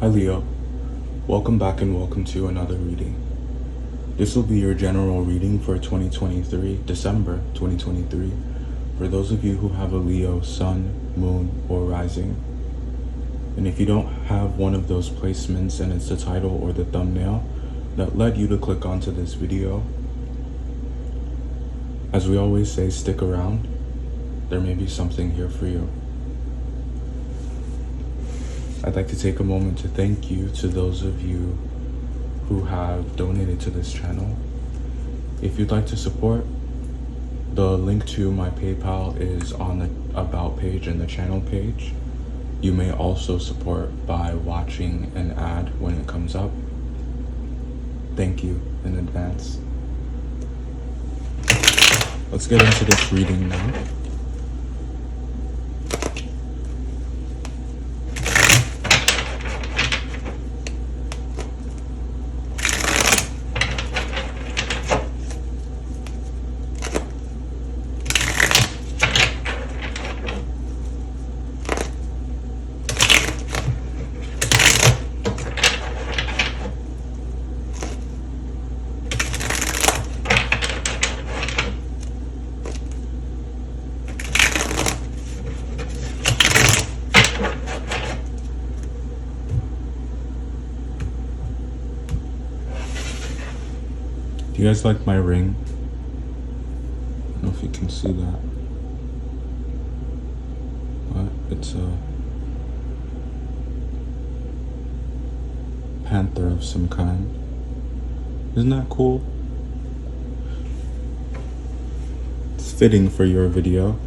Hi Leo, welcome back and welcome to another reading. This will be your general reading for 2023, December 2023, for those of you who have a Leo sun, moon, or rising. And if you don't have one of those placements and it's the title or the thumbnail that led you to click onto this video, as we always say, stick around. There may be something here for you. I'd like to take a moment to thank you to those of you who have donated to this channel. If you'd like to support, the link to my PayPal is on the About page and the channel page. You may also support by watching an ad when it comes up. Thank you in advance. Let's get into this reading now. Do you guys like my ring? I don't know if you can see that. But it's a panther of some kind. Isn't that cool? It's fitting for your video.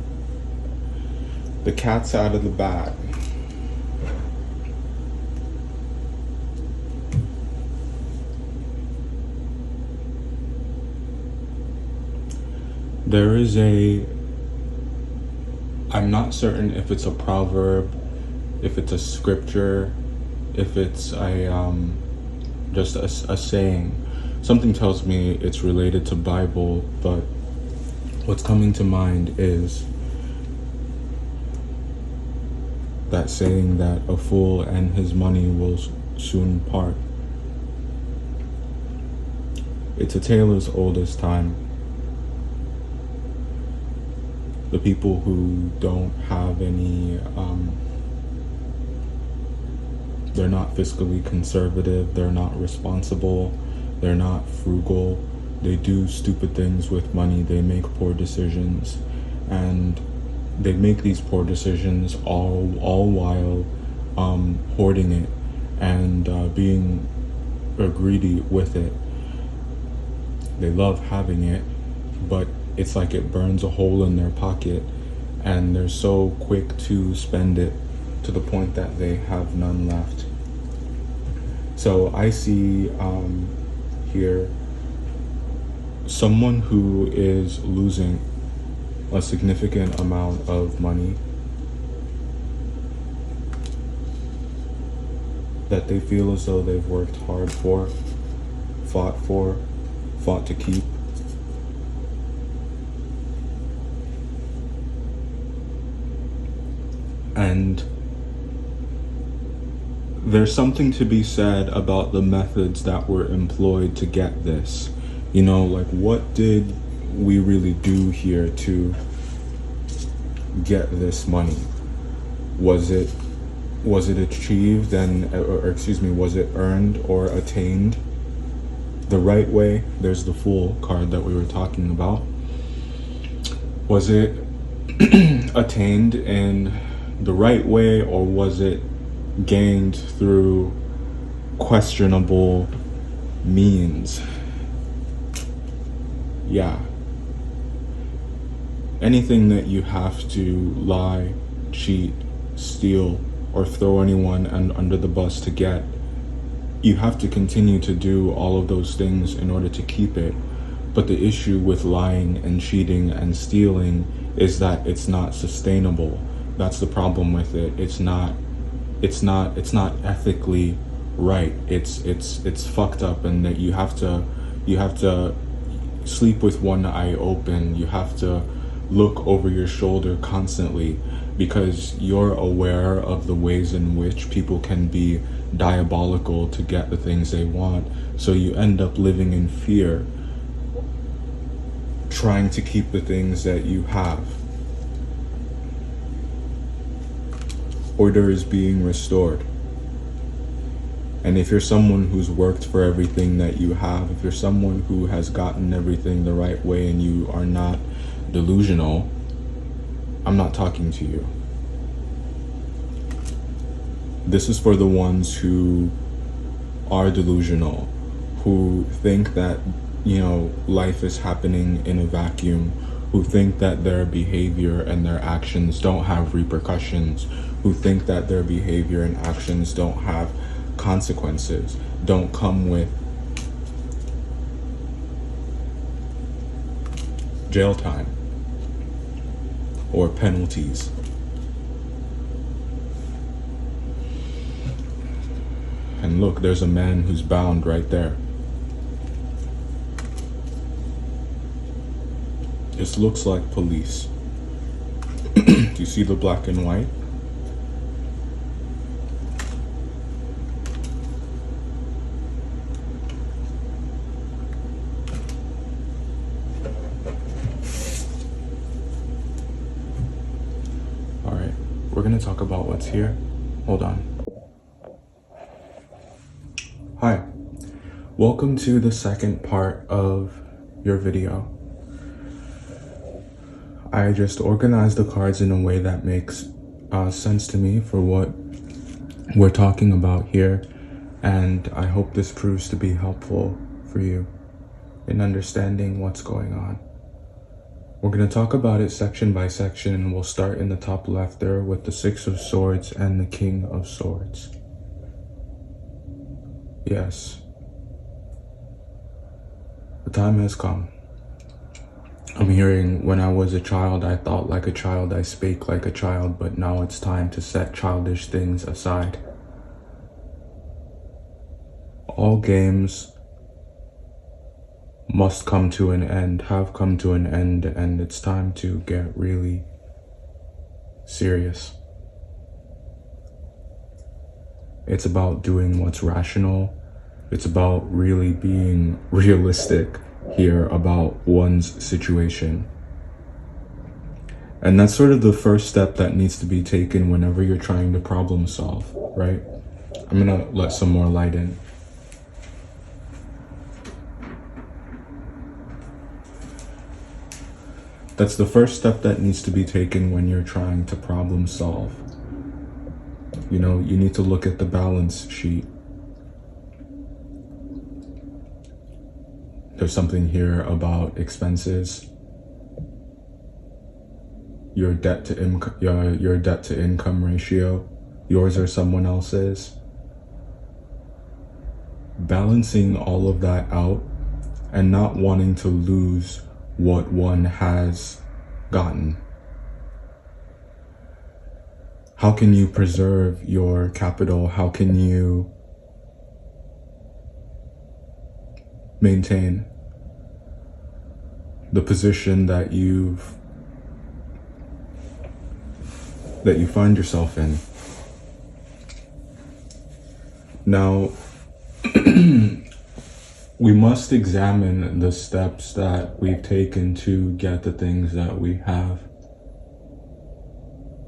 The cat's out of the bag. There is I'm not certain if it's a proverb, if it's a scripture, if it's just a saying. Something tells me it's related to Bible, but what's coming to mind is that saying that a fool and his money will soon part. It's a tale as old as time. The people who don't have any, they're not fiscally conservative, they're not responsible, they're not frugal, they do stupid things with money, they make poor decisions, and they make these poor decisions all while hoarding it and being greedy with it. They love having it, but it's like it burns a hole in their pocket, and they're so quick to spend it to the point that they have none left. So I see here someone who is losing a significant amount of money that they feel as though they've worked hard for, fought to keep. And there's something to be said about the methods that were employed to get this. You know, like, what did we really do here to get this money? Was it achieved was it earned or attained the right way? There's the Fool card that we were talking about. Was it attained in the right way, or was it gained through questionable means? Yeah. Anything that you have to lie, cheat, steal, or throw anyone under the bus to get, you have to continue to do all of those things in order to keep it. But the issue with lying and cheating and stealing is that it's not sustainable. That's the problem with it. It's not ethically right. It's fucked up, and that you have to sleep with one eye open. You have to look over your shoulder constantly because you're aware of the ways in which people can be diabolical to get the things they want. So you end up living in fear, trying to keep the things that you have. Order is being restored. And if you're someone who's worked for everything that you have, if you're someone who has gotten everything the right way and you are not delusional, I'm not talking to you. This is for the ones who are delusional, who think that, life is happening in a vacuum, who think that their behavior and their actions don't have repercussions, who think that their behavior and actions don't have consequences, don't come with jail time or penalties. And look, there's a man who's bound right there. This looks like police. Do you see the black and white? All right, we're gonna talk about what's here. Hold on. Hi, welcome to the second part of your video. I just organized the cards in a way that makes sense to me for what we're talking about here, and I hope this proves to be helpful for you in understanding what's going on. We're going to talk about it section by section, and we'll start in the top left there with the Six of Swords and the King of Swords. Yes, the time has come. I'm hearing, when I was a child, I thought like a child, I spake like a child, but now it's time to set childish things aside. All games must come to an end, have come to an end, and it's time to get really serious. It's about doing what's rational. It's about really being realistic here about one's situation. And that's sort of the first step that needs to be taken whenever you're trying to problem solve, right? I'm gonna let some more light in. That's the first step that needs to be taken when you're trying to problem solve. You need to look at the balance sheet. There's something here about expenses, your debt to income ratio, yours or someone else's. Balancing all of that out and not wanting to lose what one has gotten. How can you preserve your capital? How can you maintain the position that you find yourself in? Now, we must examine the steps that we've taken to get the things that we have.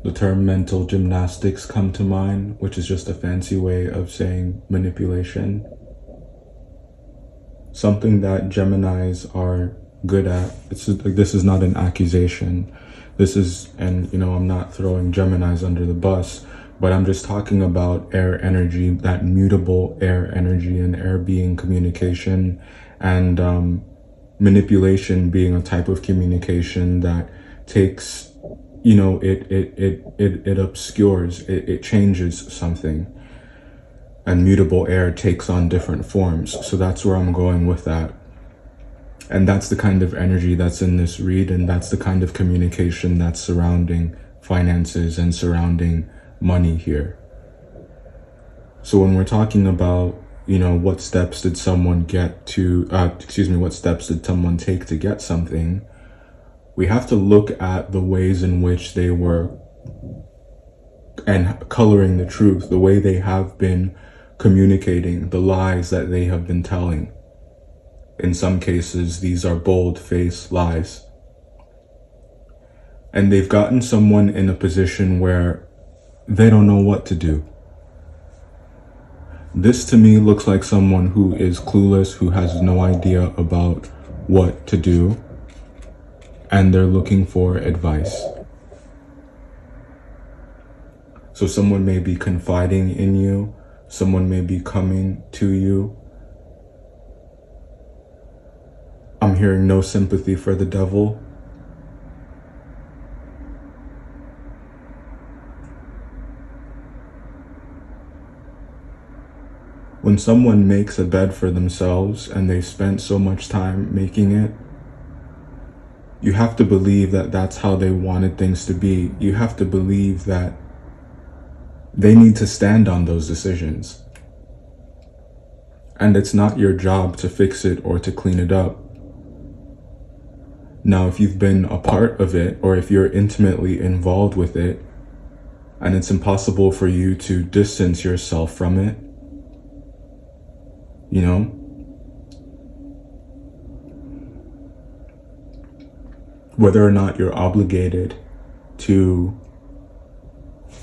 The term mental gymnastics come to mind, which is just a fancy way of saying manipulation. Something that Geminis are good at. This is not an accusation. This is, and I'm not throwing Geminis under the bus, but I'm just talking about air energy, that mutable air energy, and air being communication, and manipulation being a type of communication that takes, it obscures, it changes something. And mutable air takes on different forms. So that's where I'm going with that. And that's the kind of energy that's in this read, and that's the kind of communication that's surrounding finances and surrounding money here. So when we're talking about, what steps did someone take to get something, we have to look at the ways in which they were and coloring the truth, the way they have been communicating, the lies that they have been telling. In some cases, these are bold-faced lies. And they've gotten someone in a position where they don't know what to do. This to me looks like someone who is clueless, who has no idea about what to do, and they're looking for advice. So someone may be confiding in you, someone may be coming to you. I'm hearing no sympathy for the devil. When someone makes a bed for themselves and they spent so much time making it, you have to believe that that's how they wanted things to be. You have to believe that they need to stand on those decisions. And it's not your job to fix it or to clean it up. Now, if you've been a part of it, or if you're intimately involved with it, and it's impossible for you to distance yourself from it, you know, whether or not you're obligated to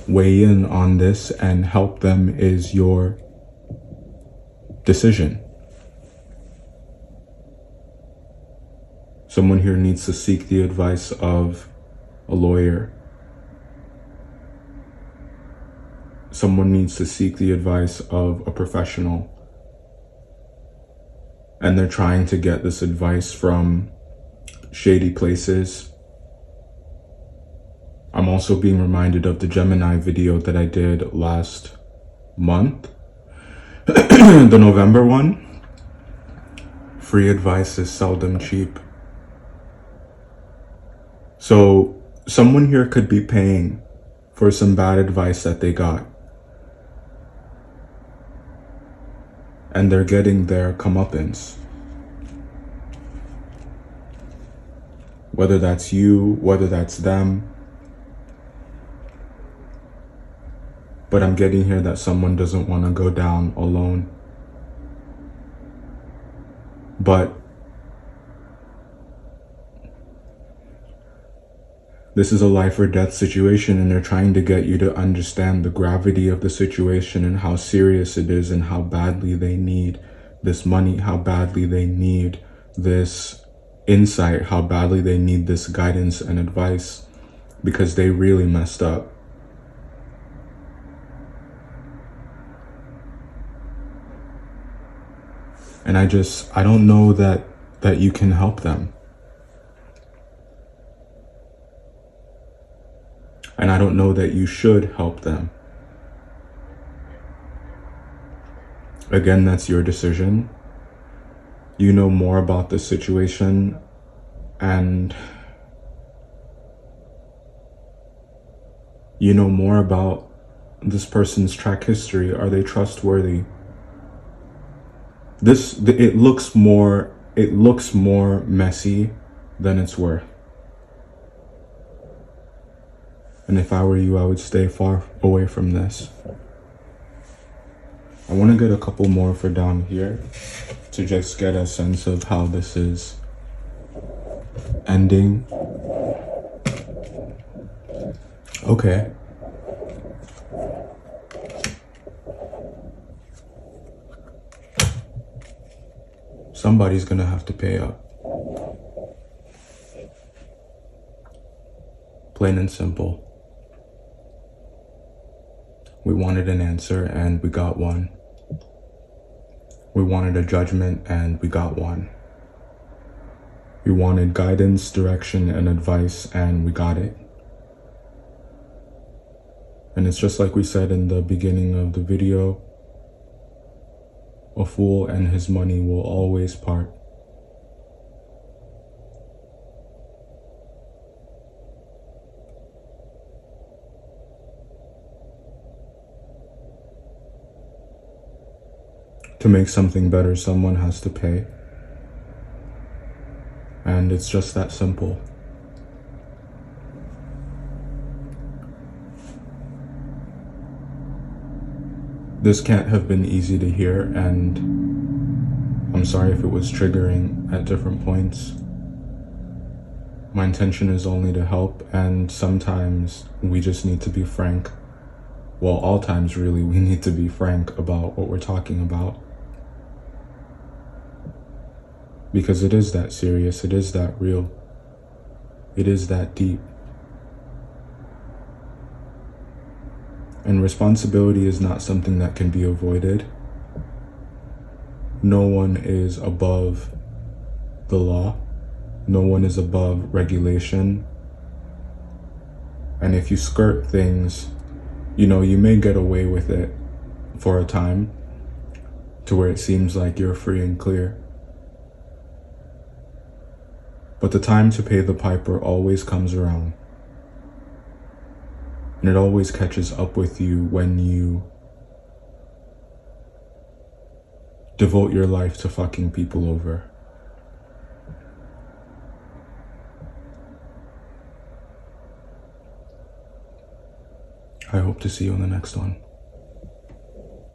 weigh in on this and help them is your decision. Someone here needs to seek the advice of a lawyer. Someone needs to seek the advice of a professional. And they're trying to get this advice from shady places. I'm also being reminded of the Gemini video that I did last month, the November one. Free advice is seldom cheap. So someone here could be paying for some bad advice that they got. And they're getting their comeuppance. Whether that's you, whether that's them. But I'm getting here that someone doesn't want to go down alone. But this is a life or death situation, and they're trying to get you to understand the gravity of the situation and how serious it is and how badly they need this money, how badly they need this insight, how badly they need this guidance and advice, because they really messed up. And I don't know that you can help them. And I don't know that you should help them. Again, that's your decision. You know more about the situation, and you know more about this person's track history. Are they trustworthy? It looks more messy than it's worth. And if I were you, I would stay far away from this. I want to get a couple more for down here to just get a sense of how this is ending. Okay. Somebody's gonna have to pay up. Plain and simple. We wanted an answer and we got one. We wanted a judgment and we got one. We wanted guidance, direction, and advice, and we got it. And it's just like we said in the beginning of the video, a fool and his money will always part. To make something better, someone has to pay. And it's just that simple. This can't have been easy to hear, and I'm sorry if it was triggering at different points. My intention is only to help, and sometimes we just need to be frank. Well, all times really, we need to be frank about what we're talking about. Because it is that serious, it is that real, it is that deep. And responsibility is not something that can be avoided. No one is above the law. No one is above regulation. And if you skirt things, you may get away with it for a time to where it seems like you're free and clear. But the time to pay the piper always comes around. And it always catches up with you when you devote your life to fucking people over. I hope to see you on the next one.